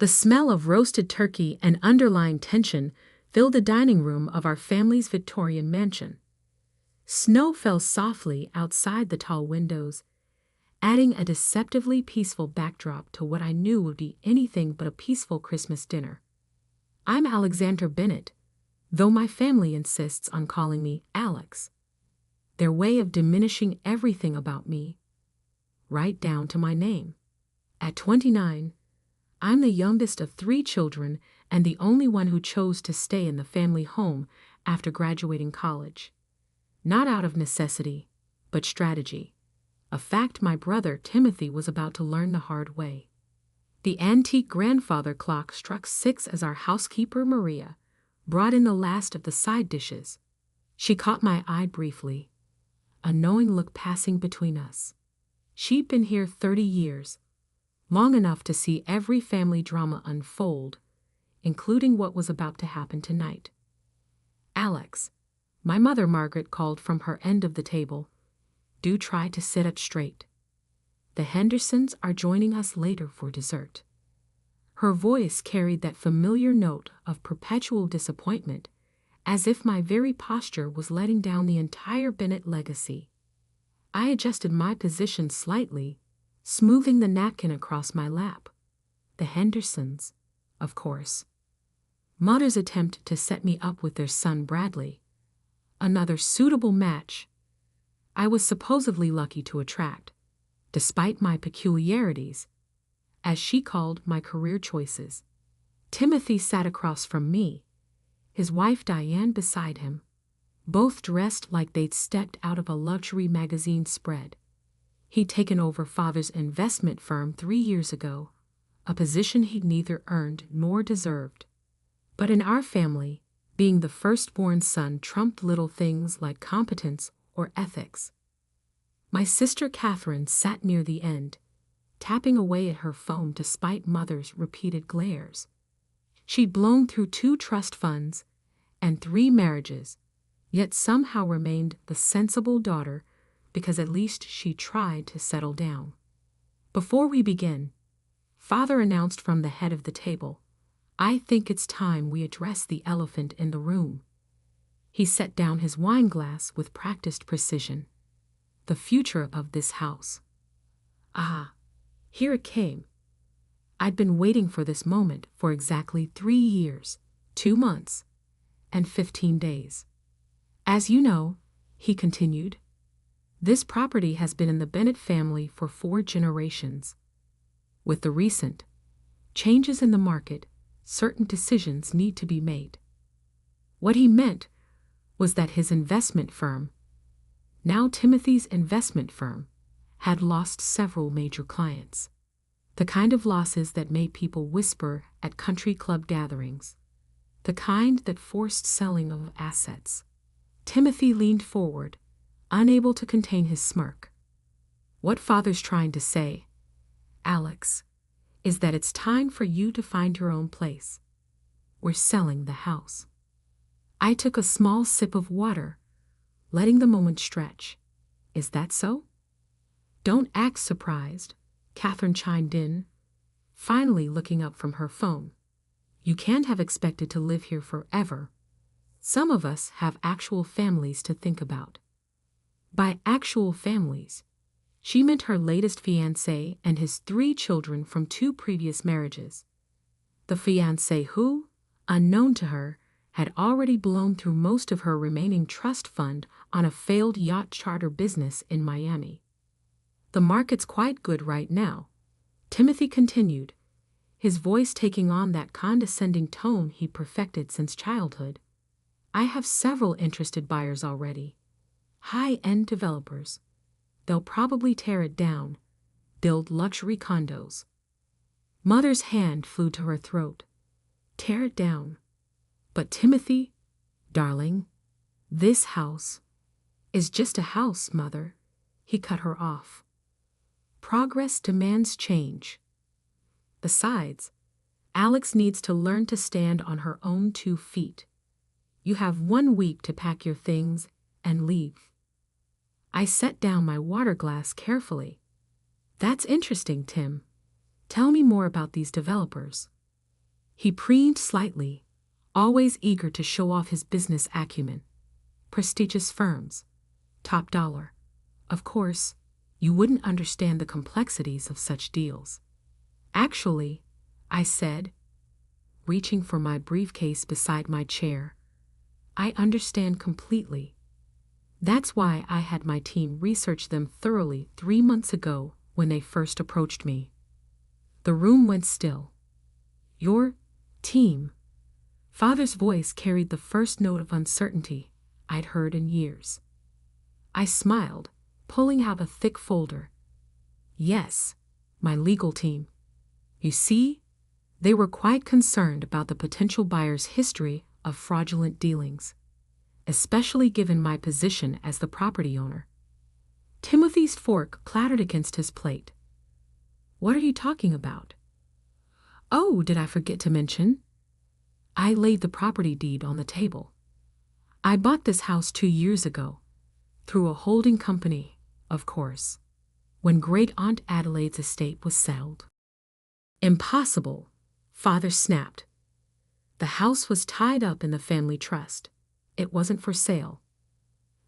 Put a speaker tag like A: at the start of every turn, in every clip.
A: The smell of roasted turkey and underlying tension filled the dining room of our family's Victorian mansion. Snow fell softly outside the tall windows, adding a deceptively peaceful backdrop to what I knew would be anything but a peaceful Christmas dinner. I'm Alexander Bennett, though my family insists on calling me Alex. Their way of diminishing everything about me, right down to my name. At 29, I'm the youngest of 3 children and the only one who chose to stay in the family home after graduating college. Not out of necessity, but strategy. A fact my brother Timothy was about to learn the hard way. The antique grandfather clock struck 6 as our housekeeper Maria brought in the last of the side dishes. She caught my eye briefly, a knowing look passing between us. She'd been here 30 years, long enough to see every family drama unfold, including what was about to happen tonight. Alex, my mother Margaret called from her end of the table, do try to sit up straight. The Hendersons are joining us later for dessert. Her voice carried that familiar note of perpetual disappointment, as if my very posture was letting down the entire Bennett legacy. I adjusted my position slightly, smoothing the napkin across my lap. The Hendersons, of course. Mother's attempt to set me up with their son Bradley. Another suitable match I was supposedly lucky to attract, despite my peculiarities, as she called my career choices. Timothy sat across from me, his wife Diane beside him, both dressed like they'd stepped out of a luxury magazine spread. He'd taken over father's investment firm 3 years ago, a position he'd neither earned nor deserved. But in our family, being the firstborn son trumped little things like competence or ethics. My sister Catherine sat near the end, tapping away at her phone despite mother's repeated glares. She'd blown through 2 trust funds and 3 marriages, yet somehow remained the sensible daughter because at least she tried to settle down. Before we begin, Father announced from the head of the table, I think it's time we address the elephant in the room. He set down his wine glass with practiced precision. The future of this house. Ah, here it came. I'd been waiting for this moment for exactly 3 years, 2 months, and 15 days. As you know, he continued, this property has been in the Bennett family for 4 generations. With the recent changes in the market, certain decisions need to be made. What he meant was that his investment firm, now Timothy's investment firm, had lost several major clients. The kind of losses that made people whisper at country club gatherings. The kind that forced selling of assets. Timothy leaned forward, unable to contain his smirk. What Father's trying to say, Alex, is that it's time for you to find your own place. We're selling the house. I took a small sip of water, letting the moment stretch. Is that so? Don't act surprised, Catherine chimed in, finally looking up from her phone. You can't have expected to live here forever. Some of us have actual families to think about. By actual families, she meant her latest fiancé and his 3 children from 2 previous marriages. The fiancé who, unknown to her, had already blown through most of her remaining trust fund on a failed yacht charter business in Miami. The market's quite good right now, Timothy continued, his voice taking on that condescending tone he perfected since childhood. I have several interested buyers already. High-end developers. They'll probably tear it down, build luxury condos. Mother's hand flew to her throat. Tear it down. But Timothy, darling, this house is just a house, Mother. He cut her off. Progress demands change. Besides, Alex needs to learn to stand on her own 2 feet. You have 1 week to pack your things and leave. I set down my water glass carefully. That's interesting, Tim. Tell me more about these developers. He preened slightly, always eager to show off his business acumen. Prestigious firms. Top dollar. Of course, you wouldn't understand the complexities of such deals. Actually, I said, reaching for my briefcase beside my chair, I understand completely. That's why I had my team research them thoroughly 3 months ago when they first approached me. The room went still. Your team. Father's voice carried the first note of uncertainty I'd heard in years. I smiled, pulling out a thick folder. Yes, my legal team. You see, they were quite concerned about the potential buyer's history of fraudulent dealings, especially given my position as the property owner. Timothy's fork clattered against his plate. What are you talking about? Oh, did I forget to mention? I laid the property deed on the table. I bought this house 2 years ago, through a holding company, of course, when Great Aunt Adelaide's estate was sold. Impossible, Father snapped. The house was tied up in the family trust. It wasn't for sale.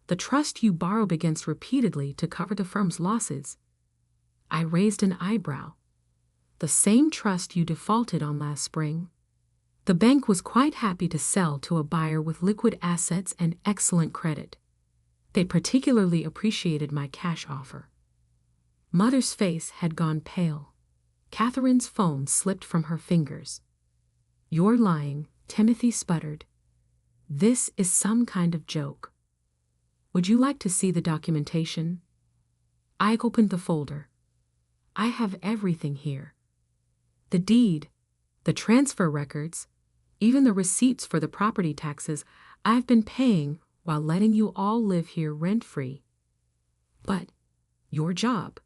A: The trust you borrowed against repeatedly to cover the firm's losses. I raised an eyebrow. The same trust you defaulted on last spring. The bank was quite happy to sell to a buyer with liquid assets and excellent credit. They particularly appreciated my cash offer. Mother's face had gone pale. Catherine's phone slipped from her fingers. You're lying, Timothy sputtered. This is some kind of joke. Would you like to see the documentation? I opened the folder. I have everything here. The deed, the transfer records, even the receipts for the property taxes I've been paying while letting you all live here rent-free. But your job,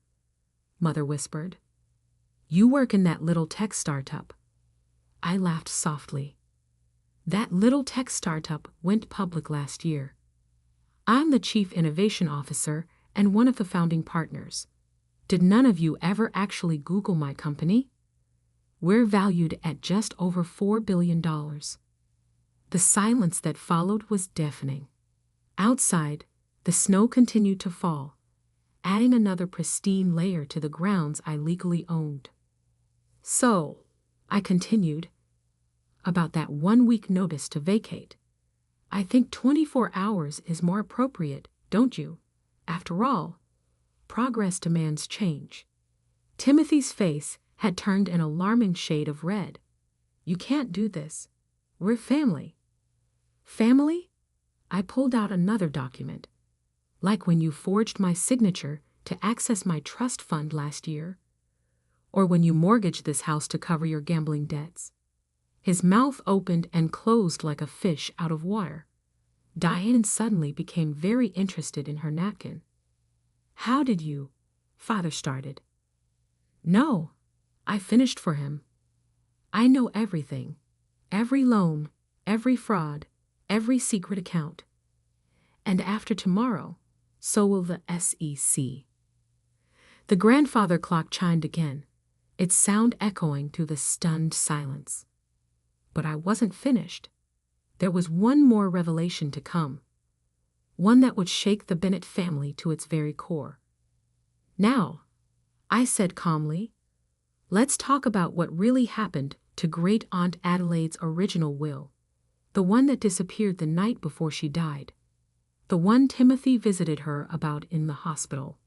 A: Mother whispered. You work in that little tech startup. I laughed softly. That little tech startup went public last year. I'm the Chief Innovation Officer and one of the founding partners. Did none of you ever actually Google my company? We're valued at just over $4 billion. The silence that followed was deafening. Outside, the snow continued to fall, adding another pristine layer to the grounds I legally owned. So, I continued, about that 1-week notice to vacate. I think 24 hours is more appropriate, don't you? After all, progress demands change. Timothy's face had turned an alarming shade of red. You can't do this. We're family. Family? I pulled out another document. Like when you forged my signature to access my trust fund last year. Or when you mortgaged this house to cover your gambling debts. His mouth opened and closed like a fish out of water. Diane suddenly became very interested in her napkin. How did you? Father started. No, I finished for him. I know everything. Every loan, every fraud, every secret account. And after tomorrow, so will the SEC. The grandfather clock chimed again, its sound echoing through the stunned silence. But I wasn't finished. There was one more revelation to come. One that would shake the Bennett family to its very core. Now, I said calmly, let's talk about what really happened to Great Aunt Adelaide's original will, the one that disappeared the night before she died, the one Timothy visited her about in the hospital.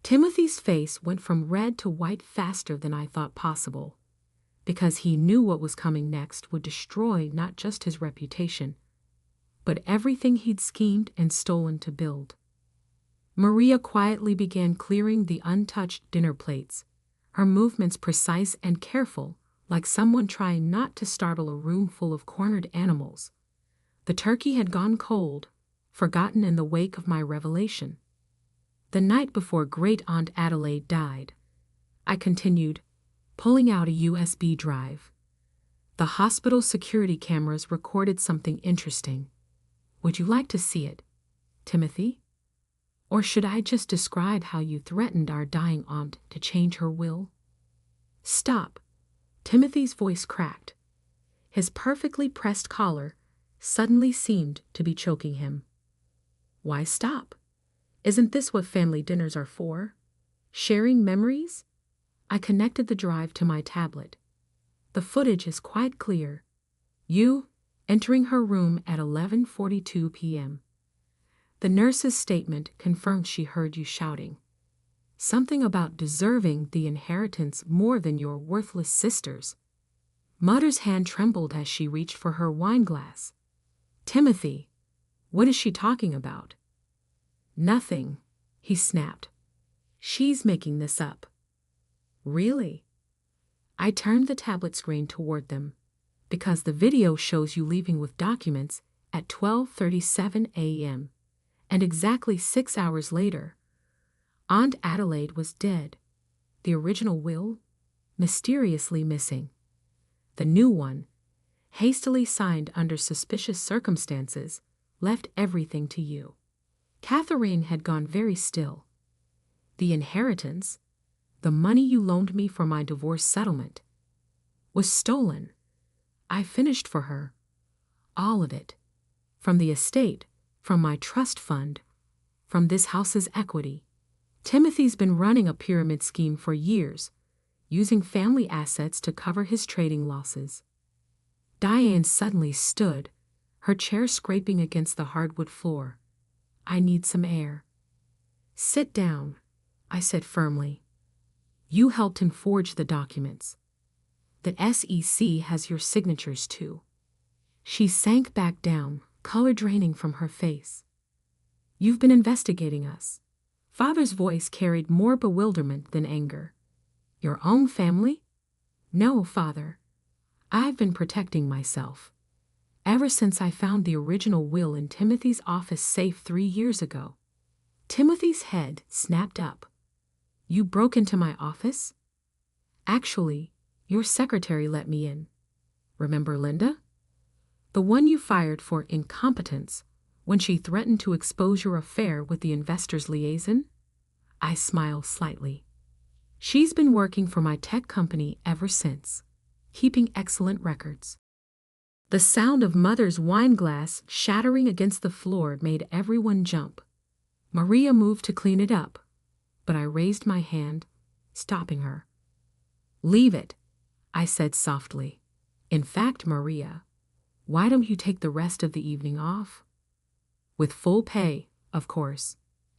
A: Timothy's face went from red to white faster than I thought possible, because he knew what was coming next would destroy not just his reputation, but everything he'd schemed and stolen to build. Maria quietly began clearing the untouched dinner plates, her movements precise and careful, like someone trying not to startle a room full of cornered animals. The turkey had gone cold, forgotten in the wake of my revelation. The night before Great Aunt Adelaide died, I continued, pulling out a USB drive. The hospital security cameras recorded something interesting. Would you like to see it, Timothy? Or should I just describe how you threatened our dying aunt to change her will? Stop. Timothy's voice cracked. His perfectly pressed collar suddenly seemed to be choking him. Why stop? Isn't this what family dinners are for? Sharing memories? I connected the drive to my tablet. The footage is quite clear. You entering her room at 11:42 p.m. The nurse's statement confirmed she heard you shouting. Something about deserving the inheritance more than your worthless sisters. Mother's hand trembled as she reached for her wine glass. Timothy, what is she talking about? Nothing, he snapped. She's making this up. Really? I turned the tablet screen toward them, because the video shows you leaving with documents at 12:37 a.m., and exactly 6 hours later, Aunt Adelaide was dead. The original will, mysteriously missing. The new one, hastily signed under suspicious circumstances, left everything to you. Catherine had gone very still. The inheritance, the money you loaned me for my divorce settlement, was stolen. I finished for her. All of it. From the estate, from my trust fund, from this house's equity. Timothy's been running a pyramid scheme for years, using family assets to cover his trading losses. Diane suddenly stood, her chair scraping against the hardwood floor. I need some air. Sit down, I said firmly. You helped him forge the documents. The SEC has your signatures too. She sank back down, color draining from her face. You've been investigating us. Father's voice carried more bewilderment than anger. Your own family? No, Father. I've been protecting myself. Ever since I found the original will in Timothy's office safe 3 years ago. Timothy's head snapped up. You broke into my office? Actually, your secretary let me in. Remember Linda? The one you fired for incompetence when she threatened to expose your affair with the investor's liaison? I smiled slightly. She's been working for my tech company ever since, keeping excellent records. The sound of Mother's wine glass shattering against the floor made everyone jump. Maria moved to clean it up, but I raised my hand, stopping her. Leave it, I said softly. In fact, Maria, why don't you take the rest of the evening off? With full pay, of course,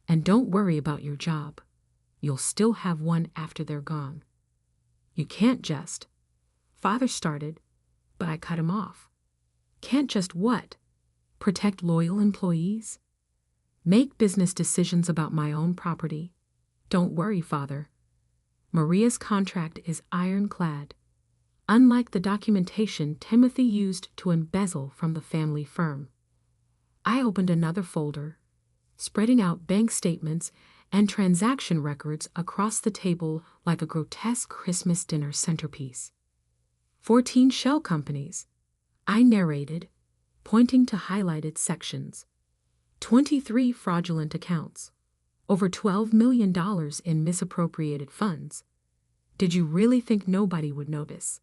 A: and don't worry about your job. You'll still have one after they're gone. You can't just. Father started, but I cut him off. Can't just what? Protect loyal employees? Make business decisions about my own property? Don't worry, Father. Maria's contract is ironclad, unlike the documentation Timothy used to embezzle from the family firm. I opened another folder, spreading out bank statements and transaction records across the table like a grotesque Christmas dinner centerpiece. 14 shell companies, I narrated, pointing to highlighted sections. 23 fraudulent accounts. Over $12 million in misappropriated funds. Did you really think nobody would notice?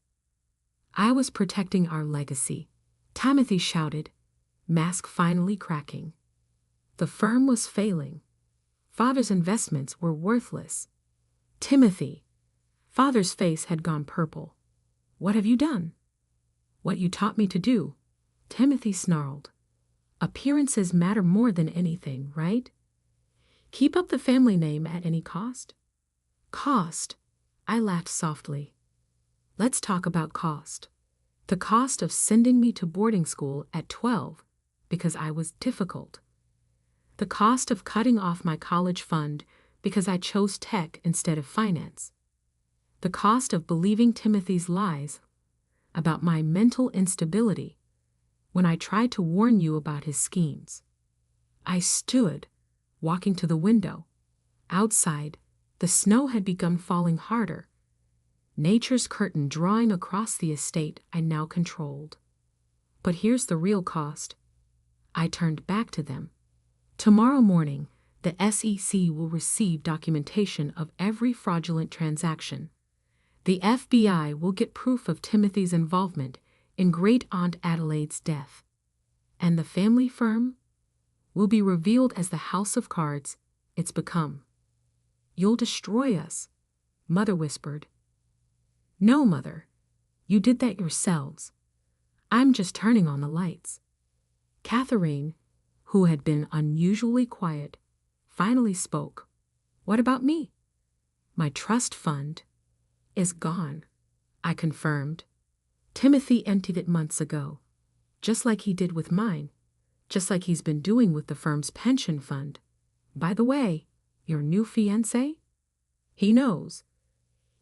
A: I was protecting our legacy, Timothy shouted, mask finally cracking. The firm was failing. Father's investments were worthless. Timothy. Father's face had gone purple. What have you done? What you taught me to do, Timothy snarled. Appearances matter more than anything, right? Keep up the family name at any cost? Cost? I laughed softly. Let's talk about cost. The cost of sending me to boarding school at 12 because I was difficult. The cost of cutting off my college fund because I chose tech instead of finance. The cost of believing Timothy's lies about my mental instability when I tried to warn you about his schemes. I stood, walking to the window. Outside, the snow had begun falling harder, nature's curtain drawing across the estate I now controlled. But here's the real cost. I turned back to them. Tomorrow morning, the SEC will receive documentation of every fraudulent transaction. The FBI will get proof of Timothy's involvement in Great Aunt Adelaide's death. And the family firm will be revealed as the house of cards it's become. You'll destroy us, Mother whispered. No, Mother. You did that yourselves. I'm just turning on the lights. Catherine, who had been unusually quiet, finally spoke. What about me? My trust fund is gone, I confirmed. Timothy emptied it months ago, just like he did with mine, just like he's been doing with the firm's pension fund. By the way, your new fiancé? He knows.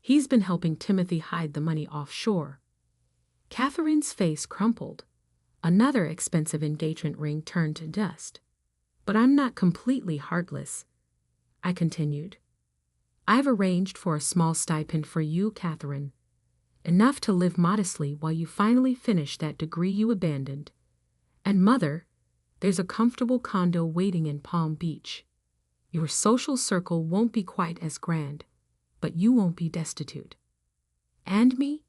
A: He's been helping Timothy hide the money offshore. Catherine's face crumpled. Another expensive engagement ring turned to dust. But I'm not completely heartless, I continued. I've arranged for a small stipend for you, Catherine. Enough to live modestly while you finally finish that degree you abandoned. And Mother, there's a comfortable condo waiting in Palm Beach. Your social circle won't be quite as grand, but you won't be destitute. And me?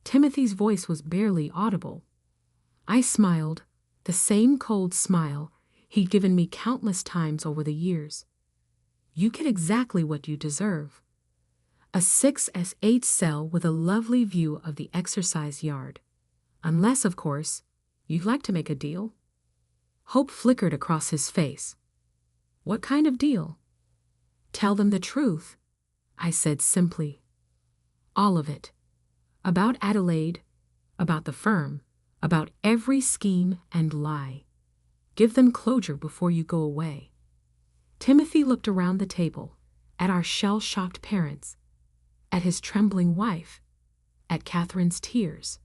A: Timothy's voice was barely audible. I smiled, the same cold smile he'd given me countless times over the years. You get exactly what you deserve. A 6S8 cell with a lovely view of the exercise yard. Unless, of course, you'd like to make a deal. Hope flickered across his face. What kind of deal? Tell them the truth, I said simply. All of it. About Adelaide, about the firm, about every scheme and lie. Give them closure before you go away. Timothy looked around the table, at our shell-shocked parents, at his trembling wife, at Catherine's tears.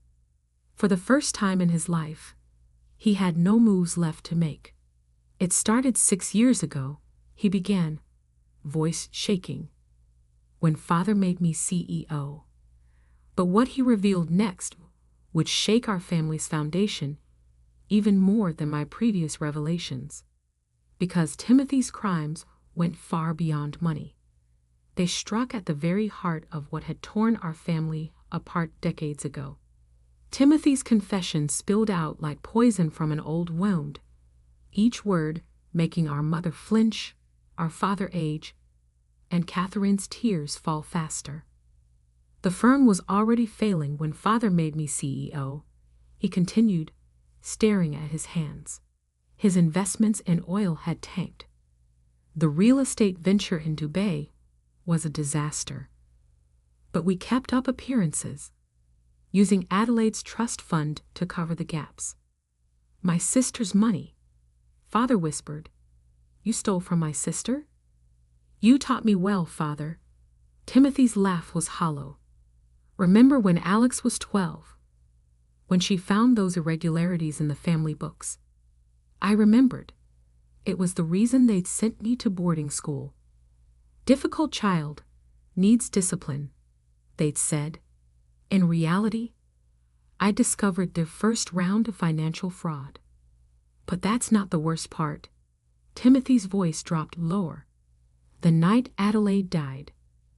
A: For the first time in his life, he had no moves left to make. It started 6 years ago, he began, voice shaking, when Father made me CEO. But what he revealed next would shake our family's foundation even more than my previous revelations. Because Timothy's crimes went far beyond money. They struck at the very heart of what had torn our family apart decades ago. Timothy's confession spilled out like poison from an old wound, each word making our mother flinch, our father age, and Catherine's tears fall faster. The firm was already failing when Father made me CEO, he continued, staring at his hands. His investments in oil had tanked. The real estate venture in Dubai was a disaster. But we kept up appearances, using Adelaide's trust fund to cover the gaps. My sister's money, Father whispered. You stole from my sister? You taught me well, Father. Timothy's laugh was hollow. Remember when Alex was 12? When she found those irregularities in the family books? I remembered. It was the reason they'd sent me to boarding school. Difficult child, needs discipline, they'd said. In reality, I discovered their first round of financial fraud. But that's not the worst part. Timothy's voice dropped lower. The night Adelaide died,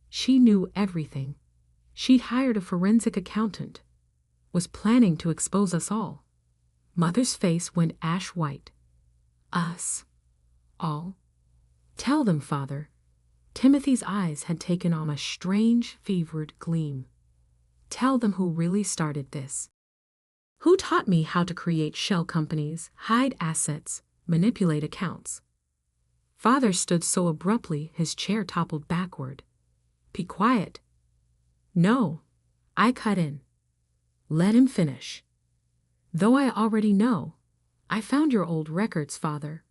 A: she knew everything. She'd hired a forensic accountant, was planning to expose us all. Mother's face went ash white. Us. All. Tell them, Father. Timothy's eyes had taken on a strange, fevered gleam. Tell them who really started this. Who taught me how to create shell companies, hide assets, manipulate accounts? Father stood so abruptly his chair toppled backward. Be quiet. No. I cut in. Let him finish. Though I already know, I found your old records, Father.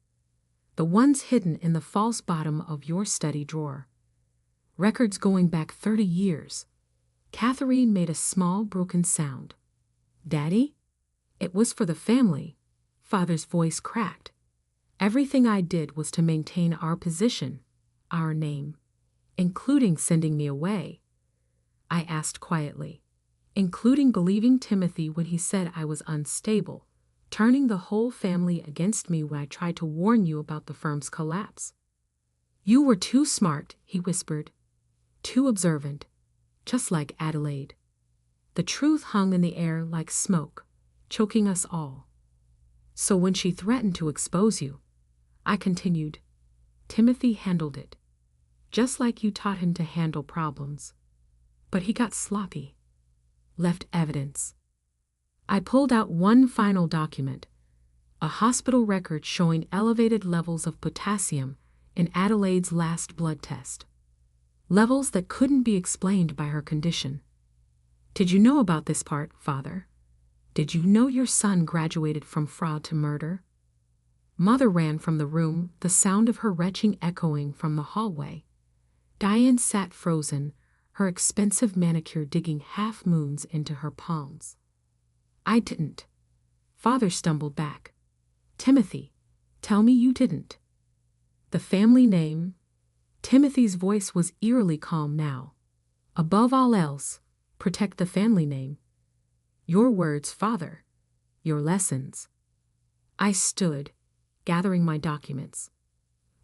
A: The ones hidden in the false bottom of your study drawer. Records going back 30 years. Catherine made a small, broken sound. Daddy? It was for the family. Father's voice cracked. Everything I did was to maintain our position, our name, including sending me away. I asked quietly, including believing Timothy when he said I was unstable, turning the whole family against me when I tried to warn you about the firm's collapse. You were too smart, he whispered, too observant, just like Adelaide. The truth hung in the air like smoke, choking us all. So when she threatened to expose you, I continued, Timothy handled it, just like you taught him to handle problems. But he got sloppy, left evidence. I pulled out one final document, a hospital record showing elevated levels of potassium in Adelaide's last blood test. Levels that couldn't be explained by her condition. Did you know about this part, Father? Did you know your son graduated from fraud to murder? Mother ran from the room, the sound of her retching echoing from the hallway. Diane sat frozen, her expensive manicure digging half-moons into her palms. I didn't. Father stumbled back. Timothy, tell me you didn't. The family name? Timothy's voice was eerily calm now. Above all else, protect the family name. Your words, Father. Your lessons. I stood, gathering my documents.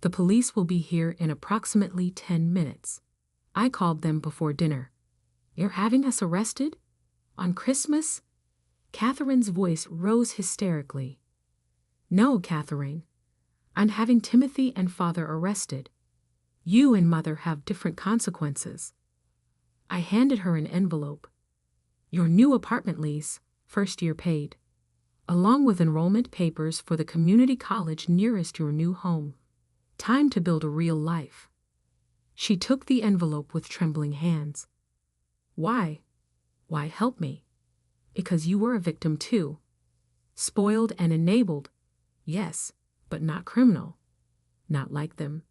A: The police will be here in approximately 10 minutes. I called them before dinner. You're having us arrested? On Christmas? Catherine's voice rose hysterically. No, Catherine. I'm having Timothy and Father arrested. You and Mother have different consequences. I handed her an envelope. Your new apartment lease, first year paid, along with enrollment papers for the community college nearest your new home. Time to build a real life. She took the envelope with trembling hands. Why? Why help me? Because you were a victim too. Spoiled and enabled, yes, but not criminal. Not like them.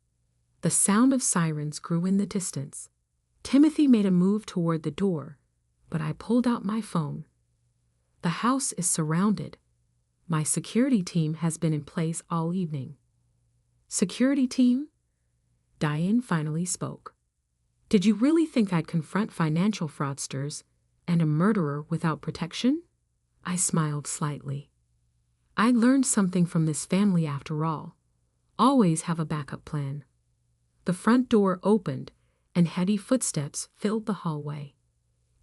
A: The sound of sirens grew in the distance. Timothy made a move toward the door, but I pulled out my phone. The house is surrounded. My security team has been in place all evening. Security team? Diane finally spoke. Did you really think I'd confront financial fraudsters and a murderer without protection? I smiled slightly. I learned something from this family after all. Always have a backup plan. The front door opened and heavy footsteps filled the hallway.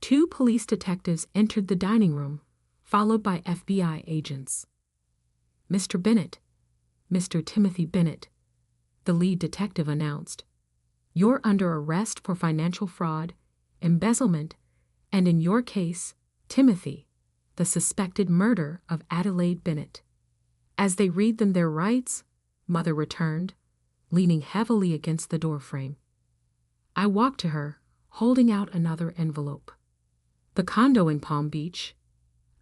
A: 2 police detectives entered the dining room, followed by FBI agents. Mr. Bennett, Mr. Timothy Bennett, the lead detective announced. You're under arrest for financial fraud, embezzlement, and in your case, Timothy, the suspected murder of Adelaide Bennett. As they read them their rights, Mother returned, leaning heavily against the doorframe. I walked to her, holding out another envelope. The condo in Palm Beach,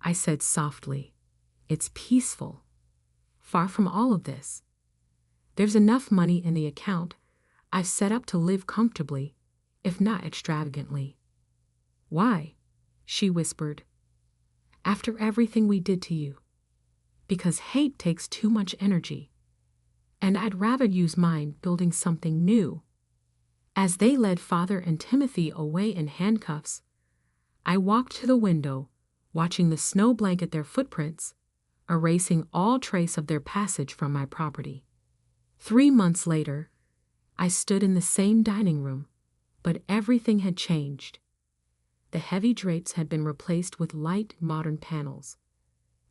A: I said softly. It's peaceful. Far from all of this. There's enough money in the account I've set up to live comfortably, if not extravagantly. Why? She whispered. After everything we did to you. Because hate takes too much energy. And I'd rather use mine building something new. As they led Father and Timothy away in handcuffs, I walked to the window, watching the snow blanket their footprints, erasing all trace of their passage from my property. 3 months later, I stood in the same dining room, but everything had changed. The heavy drapes had been replaced with light, modern panels.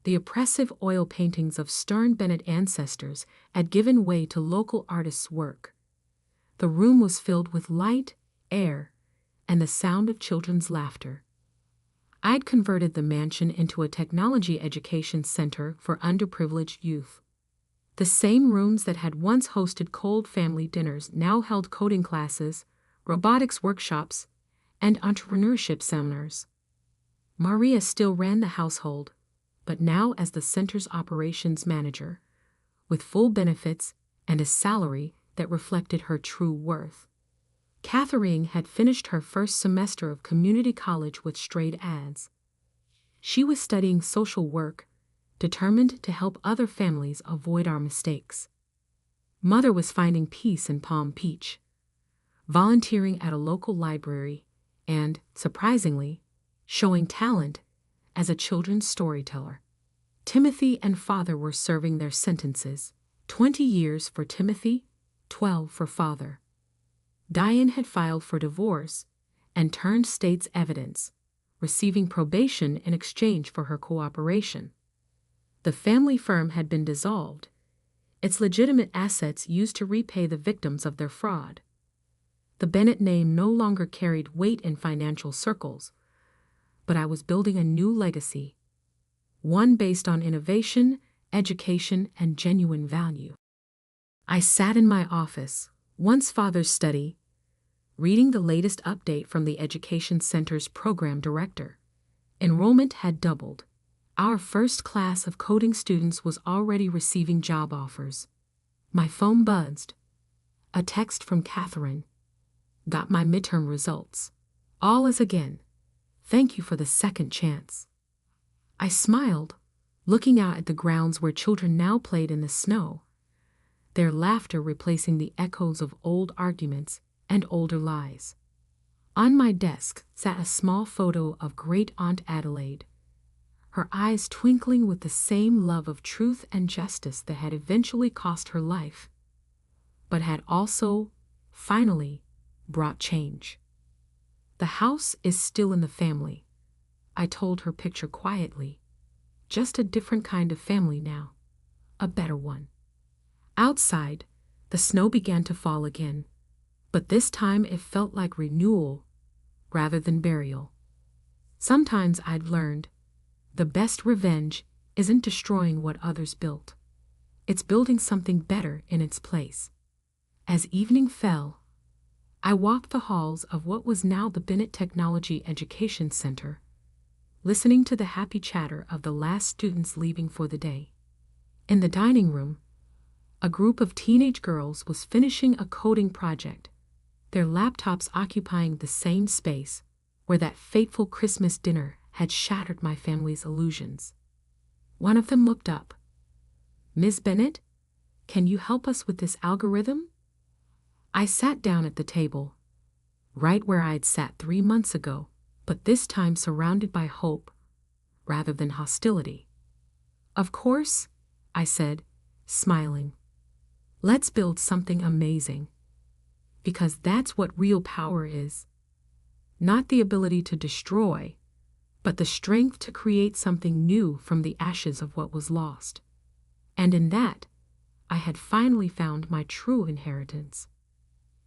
A: The oppressive oil paintings of stern Bennett ancestors had given way to local artists' work. The room was filled with light, air, and the sound of children's laughter. I'd converted the mansion into a technology education center for underprivileged youth. The same rooms that had once hosted cold family dinners now held coding classes, robotics workshops, and entrepreneurship seminars. Maria still ran the household, but now as the center's operations manager, with full benefits and a salary that reflected her true worth. Catherine had finished her first semester of community college with straight A's. She was studying social work, determined to help other families avoid our mistakes. Mother was finding peace in Palm Beach, volunteering at a local library, and, surprisingly, showing talent as a children's storyteller. Timothy and Father were serving their sentences, 20 years for Timothy, 12 for Father. Diane had filed for divorce and turned state's evidence, receiving probation in exchange for her cooperation. The family firm had been dissolved, its legitimate assets used to repay the victims of their fraud. The Bennett name no longer carried weight in financial circles, but I was building a new legacy, one based on innovation, education, and genuine value. I sat in my office, once father's study, reading the latest update from the Education Center's program director. Enrollment had doubled. Our first class of coding students was already receiving job offers. My phone buzzed. A text from Catherine. Got my midterm results. All is again. Thank you for the second chance. I smiled, looking out at the grounds where children now played in the snow, their laughter replacing the echoes of old arguments and older lies. On my desk sat a small photo of Great Aunt Adelaide, her eyes twinkling with the same love of truth and justice that had eventually cost her life, but had also, finally, brought change. The house is still in the family, I told her picture quietly. Just a different kind of family now, a better one. Outside, the snow began to fall again, but this time it felt like renewal rather than burial. Sometimes I'd learned the best revenge isn't destroying what others built. It's building something better in its place. As evening fell, I walked the halls of what was now the Bennett Technology Education Center, listening to the happy chatter of the last students leaving for the day. In the dining room, a group of teenage girls was finishing a coding project, their laptops occupying the same space where that fateful Christmas dinner had shattered my family's illusions. One of them looked up. "Ms. Bennett, can you help us with this algorithm?" I sat down at the table, right where I'd sat 3 months ago, but this time surrounded by hope rather than hostility. "Of course," I said, smiling. "Let's build something amazing. Because that's what real power is. Not the ability to destroy, but the strength to create something new from the ashes of what was lost." And in that, I had finally found my true inheritance.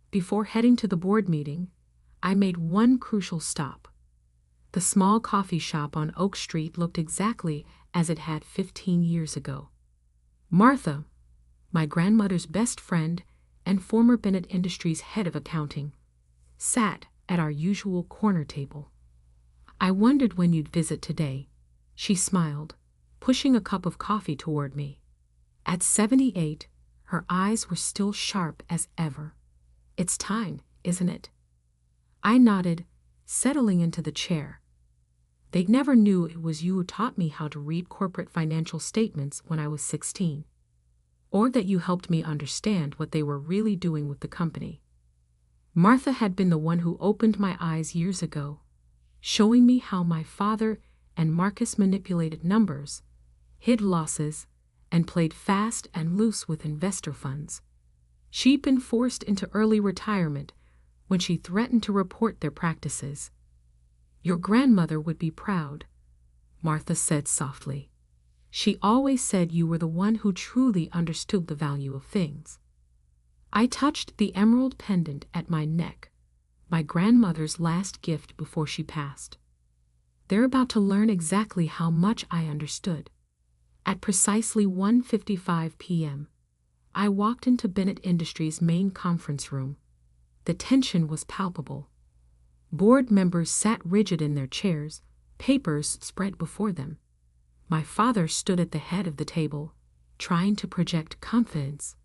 A: Before heading to the board meeting, I made one crucial stop. The small coffee shop on Oak Street looked exactly as it had 15 years ago. Martha, my grandmother's best friend and former Bennett Industries head of accounting, sat at our usual corner table. "I wondered when you'd visit today," she smiled, pushing a cup of coffee toward me. At 78, her eyes were still sharp as ever. "It's time, isn't it?" I nodded, settling into the chair. "They never knew it was you who taught me how to read corporate financial statements when I was 16. Or that you helped me understand what they were really doing with the company." Martha had been the one who opened my eyes years ago, showing me how my father and Marcus manipulated numbers, hid losses, and played fast and loose with investor funds. She'd been forced into early retirement when she threatened to report their practices. "Your grandmother would be proud," Martha said softly. "She always said you were the one who truly understood the value of things." I touched the emerald pendant at my neck, my grandmother's last gift before she passed. They're about to learn exactly how much I understood. At precisely 1:55 p.m., I walked into Bennett Industries' main conference room. The tension was palpable. Board members sat rigid in their chairs, papers spread before them. My father stood at the head of the table, trying to project confidence.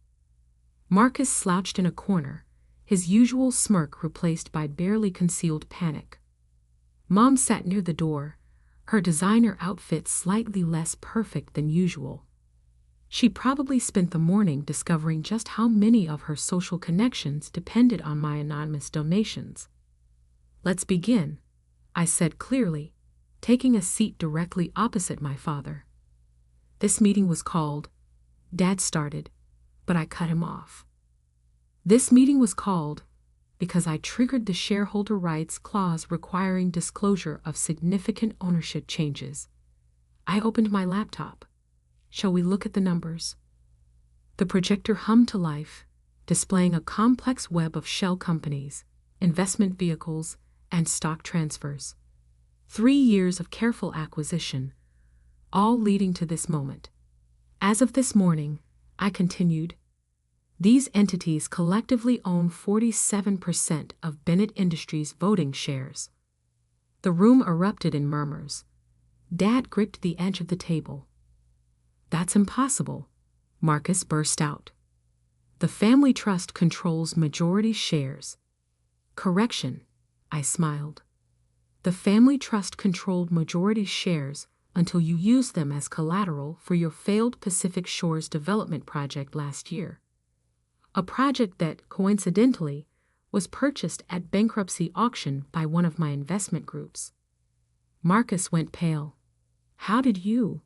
A: Marcus slouched in a corner, his usual smirk replaced by barely concealed panic. Mom sat near the door, her designer outfit slightly less perfect than usual. She probably spent the morning discovering just how many of her social connections depended on my anonymous donations. "Let's begin," I said clearly, taking a seat directly opposite my father. This meeting was called. Dad started, but I cut him off. This meeting was called because I triggered the shareholder rights clause requiring disclosure of significant ownership changes. I opened my laptop. Shall we look at the numbers? The projector hummed to life, displaying a complex web of shell companies, investment vehicles, and stock transfers. 3 years of careful acquisition, all leading to this moment. As of this morning, I continued, these entities collectively own 47% of Bennett Industries' voting shares. The room erupted in murmurs. Dad gripped the edge of the table. That's impossible, Marcus burst out. The family trust controls majority shares. Correction, I smiled. The family trust controlled majority shares until you used them as collateral for your failed Pacific Shores development project last year. A project that, coincidentally, was purchased at bankruptcy auction by one of my investment groups. Marcus went pale. How did you?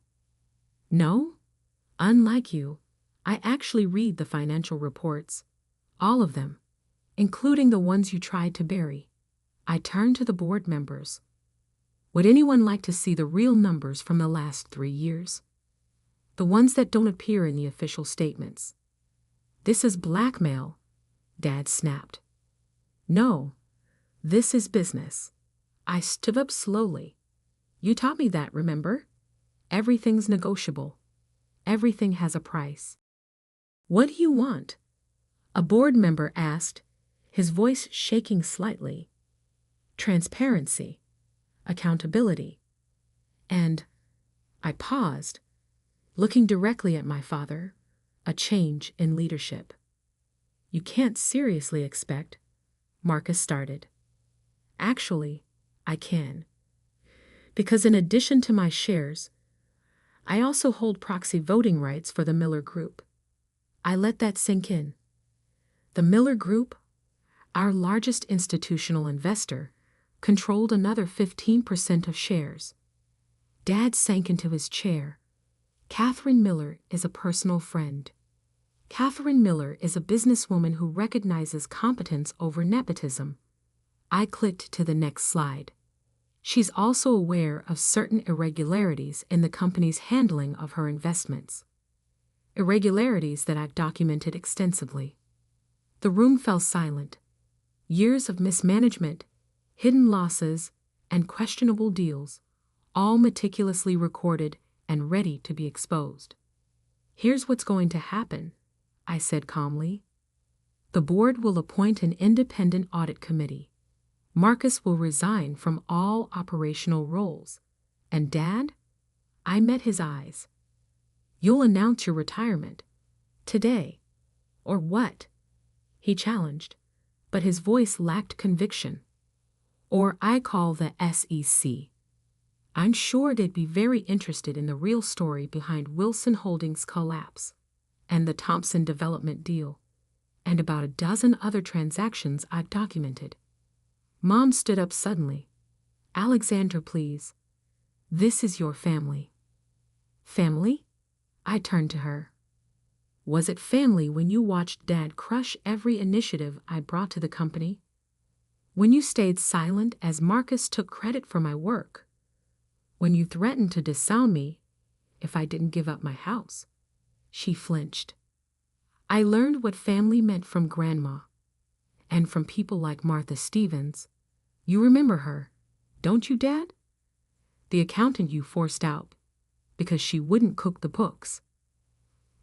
A: No? Unlike you, I actually read the financial reports. All of them, including the ones you tried to bury. I turned to the board members. Would anyone like to see the real numbers from the last 3 years? The ones that don't appear in the official statements. This is blackmail, Dad snapped. No, this is business. I stood up slowly. You taught me that, remember? Everything's negotiable. Everything has a price. What do you want? A board member asked, his voice shaking slightly. Transparency, accountability, and I paused, looking directly at my father, a change in leadership. You can't seriously expect, Marcus started. Actually, I can. Because in addition to my shares, I also hold proxy voting rights for the Miller Group. I let that sink in. The Miller Group, our largest institutional investor, controlled another 15% of shares. Dad sank into his chair. Catherine Miller is a personal friend. Catherine Miller is a businesswoman who recognizes competence over nepotism. I clicked to the next slide. She's also aware of certain irregularities in the company's handling of her investments. Irregularities that I've documented extensively. The room fell silent. Years of mismanagement, hidden losses, and questionable deals, all meticulously recorded and ready to be exposed. Here's what's going to happen, I said calmly. The board will appoint an independent audit committee. Marcus will resign from all operational roles. And Dad? I met his eyes. You'll announce your retirement. Today. Or what? He challenged, but his voice lacked conviction. Or I call the SEC. I'm sure they'd be very interested in the real story behind Wilson Holdings' collapse, and the Thompson development deal, and about a dozen other transactions I've documented. Mom stood up suddenly. Alexandra, please. This is your family. Family? I turned to her. Was it family when you watched Dad crush every initiative I brought to the company? When you stayed silent as Marcus took credit for my work? When you threatened to disown me if I didn't give up my house? She flinched. I learned what family meant from Grandma, and from people like Martha Stevens. You remember her, don't you, Dad? The accountant you forced out because she wouldn't cook the books.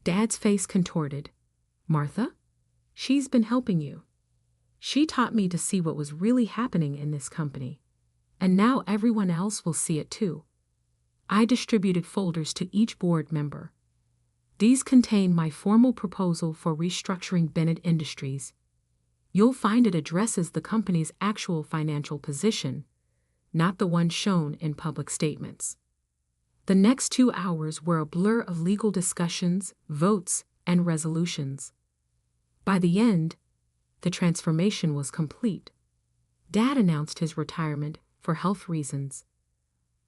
A: Dad's face contorted. Martha? She's been helping you. She taught me to see what was really happening in this company, and now everyone else will see it too. I distributed folders to each board member. These contain my formal proposal for restructuring Bennett Industries. You'll find it addresses the company's actual financial position, not the one shown in public statements. The next 2 hours were a blur of legal discussions, votes, and resolutions. By the end, the transformation was complete. Dad announced his retirement for health reasons.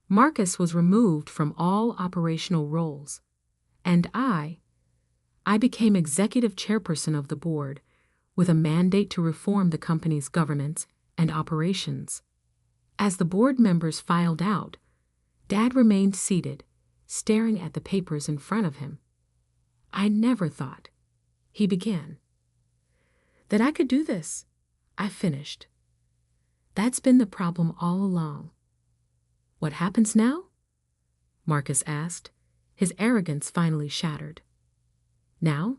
A: Marcus was removed from all operational roles, and I became executive chairperson of the board with a mandate to reform the company's governance and operations. As the board members filed out, Dad remained seated, staring at the papers in front of him. "I never thought," he began, "that I could do this," I finished. "That's been the problem all along." "What happens now?" Marcus asked, his arrogance finally shattered. "Now,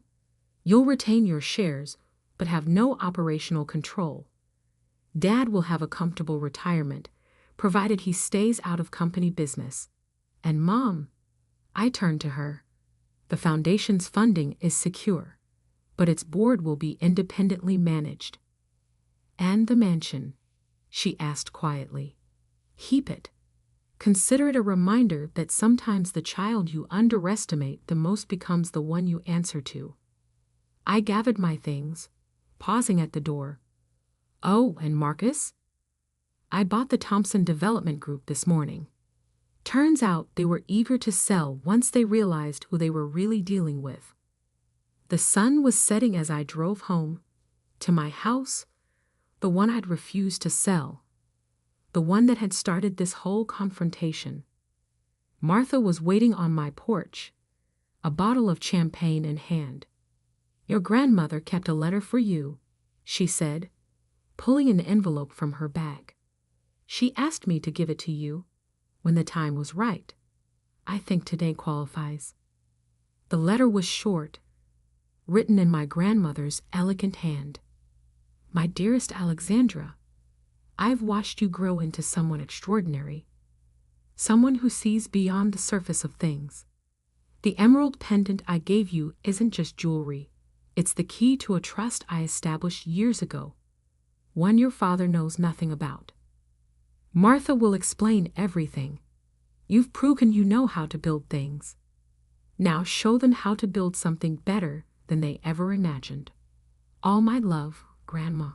A: you'll retain your shares, but have no operational control. Dad will have a comfortable retirement, provided he stays out of company business. And Mom," I turned to her, "the foundation's funding is secure, but its board will be independently managed." "And the mansion?" she asked quietly. "Keep it. Consider it a reminder that sometimes the child you underestimate the most becomes the one you answer to." I gathered my things, pausing at the door. "Oh, and Marcus?" "I bought the Thompson Development Group this morning." Turns out they were eager to sell once they realized who they were really dealing with. The sun was setting as I drove home, to my house, the one I'd refused to sell, the one that had started this whole confrontation. Martha was waiting on my porch, a bottle of champagne in hand. "Your grandmother kept a letter for you," she said, pulling an envelope from her bag. "She asked me to give it to you when the time was right. I think today qualifies." The letter was short, written in my grandmother's elegant hand. "My dearest Alexandra, I've watched you grow into someone extraordinary, someone who sees beyond the surface of things. The emerald pendant I gave you isn't just jewelry. It's the key to a trust I established years ago, one your father knows nothing about. Martha will explain everything. You've proven you know how to build things. Now show them how to build something better than they ever imagined. All my love, Grandma."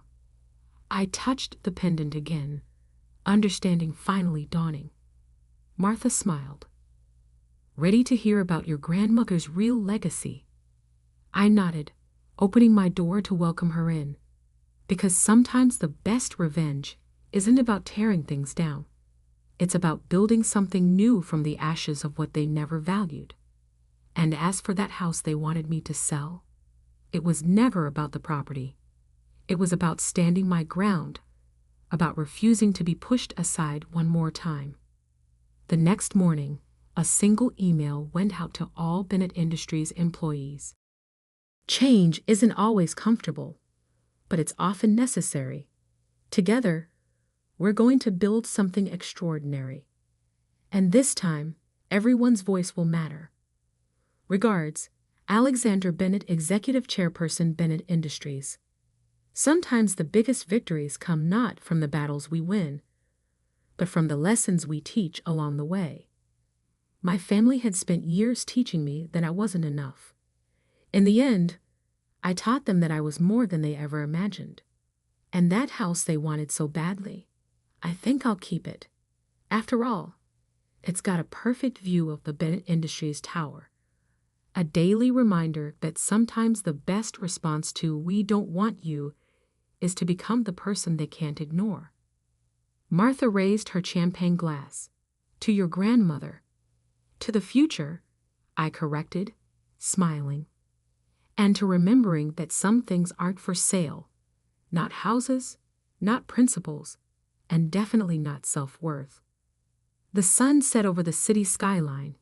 A: I touched the pendant again, understanding finally dawning. Martha smiled. "Ready to hear about your grandmother's real legacy?" I nodded, opening my door to welcome her in, because sometimes the best revenge isn't about tearing things down. It's about building something new from the ashes of what they never valued. And as for that house they wanted me to sell, it was never about the property. It was about standing my ground, about refusing to be pushed aside one more time. The next morning, a single email went out to all Bennett Industries employees. Change isn't always comfortable, but it's often necessary. Together, we're going to build something extraordinary. And this time, everyone's voice will matter. Regards, Alexandra Bennett, Executive Chairperson, Bennett Industries. Sometimes the biggest victories come not from the battles we win, but from the lessons we teach along the way. My family had spent years teaching me that I wasn't enough. In the end, I taught them that I was more than they ever imagined. And that house they wanted so badly, I think I'll keep it. After all, it's got a perfect view of the Bennett Industries Tower. A daily reminder that sometimes the best response to "we don't want you" is to become the person they can't ignore. Martha raised her champagne glass. "To your grandmother." "To the future," I corrected, smiling. "And to remembering that some things aren't for sale. Not houses, not principles, and definitely not self-worth." The sun set over the city skyline,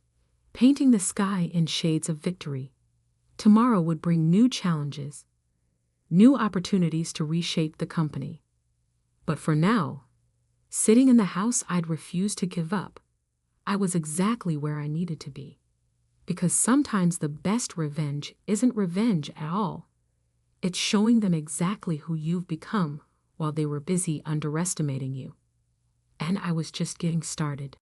A: painting the sky in shades of victory. Tomorrow would bring new challenges, new opportunities to reshape the company. But for now, sitting in the house I'd refused to give up, I was exactly where I needed to be. Because sometimes the best revenge isn't revenge at all. It's showing them exactly who you've become while they were busy underestimating you. And I was just getting started.